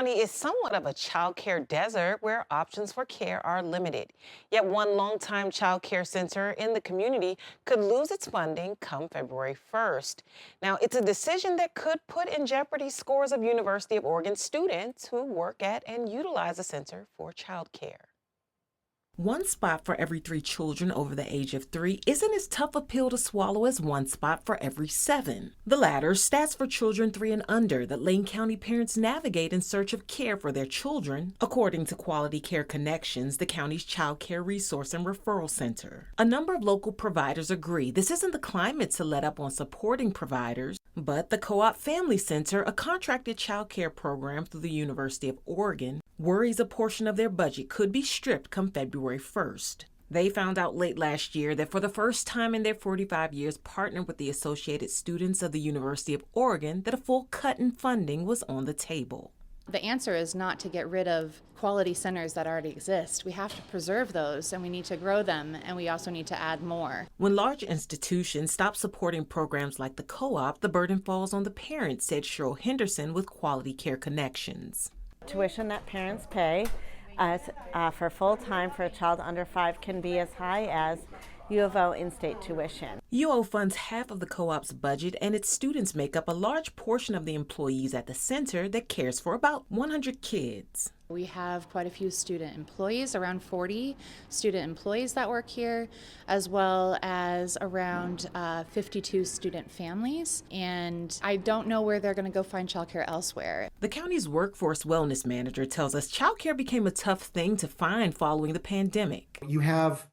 County is somewhat of a child care desert where options for care are limited. Yet one longtime child care center in the community could lose its funding come February 1st. Now, it's a decision that could put in jeopardy scores of University of Oregon students who work at and utilize the center for child care. One spot for every 3 children over the age of 3 isn't as tough a pill to swallow as one spot for every 7. The latter, stats for children 3 and under that Lane County parents navigate in search of care for their children, according to Quality Care Connections, the county's child care resource and referral center. A number of local providers agree this isn't the climate to let up on supporting providers, but the Co-op Family Center, a contracted child care program through the University of Oregon, worries a portion of their budget could be stripped come February 1st. They found out late last year that for the first time in their 45 years partnered with the Associated Students of the University of Oregon, that a full cut in funding was on the table. The answer is not to get rid of quality centers that already exist. We have to preserve those, and we need to grow them, and we also need to add more. When large institutions stop supporting programs like the Co-op, the burden falls on the parents, said Cheryl Henderson with Quality Care Connections. Tuition that parents pay for full time for a child under 5 can be as high as U of O in-state tuition. UO funds half of the Co-op's budget, and its students make up a large portion of the employees at the center that cares for about 100 kids. We have quite a few student employees, around 40 student employees that work here, as well as around 52 student families. And I don't know where they're going to go find childcare elsewhere. The county's workforce wellness manager tells us childcare became a tough thing to find following the pandemic. You have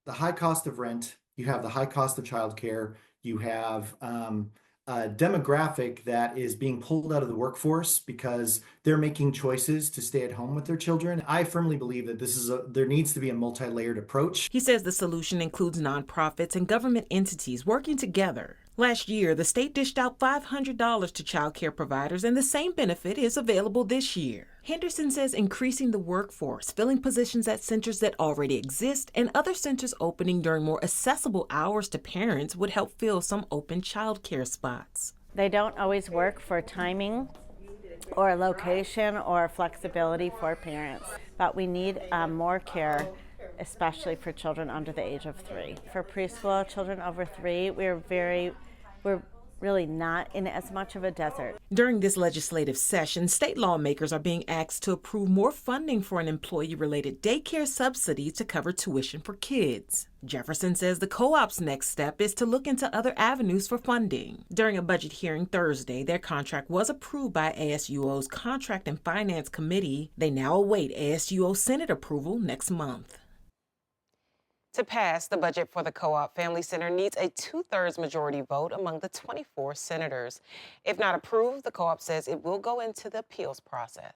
the high cost of rent, you have the high cost of childcare, you have a demographic that is being pulled out of the workforce because they're making choices to stay at home with their children. I firmly believe that there needs to be a multi-layered approach. He says the solution includes nonprofits and government entities working together. Last year, the state dished out $500 to child care providers, and the same benefit is available this year. Henderson says increasing the workforce, filling positions at centers that already exist, and other centers opening during more accessible hours to parents would help fill some open child care spots. They don't always work for timing or location or flexibility for parents, but we need more care, especially for children under the age of 3. For preschool children over 3, we're really not in as much of a desert. During this legislative session, state lawmakers are being asked to approve more funding for an employee-related daycare subsidy to cover tuition for kids. Jefferson says the Co-op's next step is to look into other avenues for funding. During a budget hearing Thursday, their contract was approved by ASUO's Contract and Finance Committee. They now await ASUO Senate approval next month. To pass, the budget for the Co-op Family Center needs a 2/3 majority vote among the 24 senators. If not approved, the Co-op says it will go into the appeals process.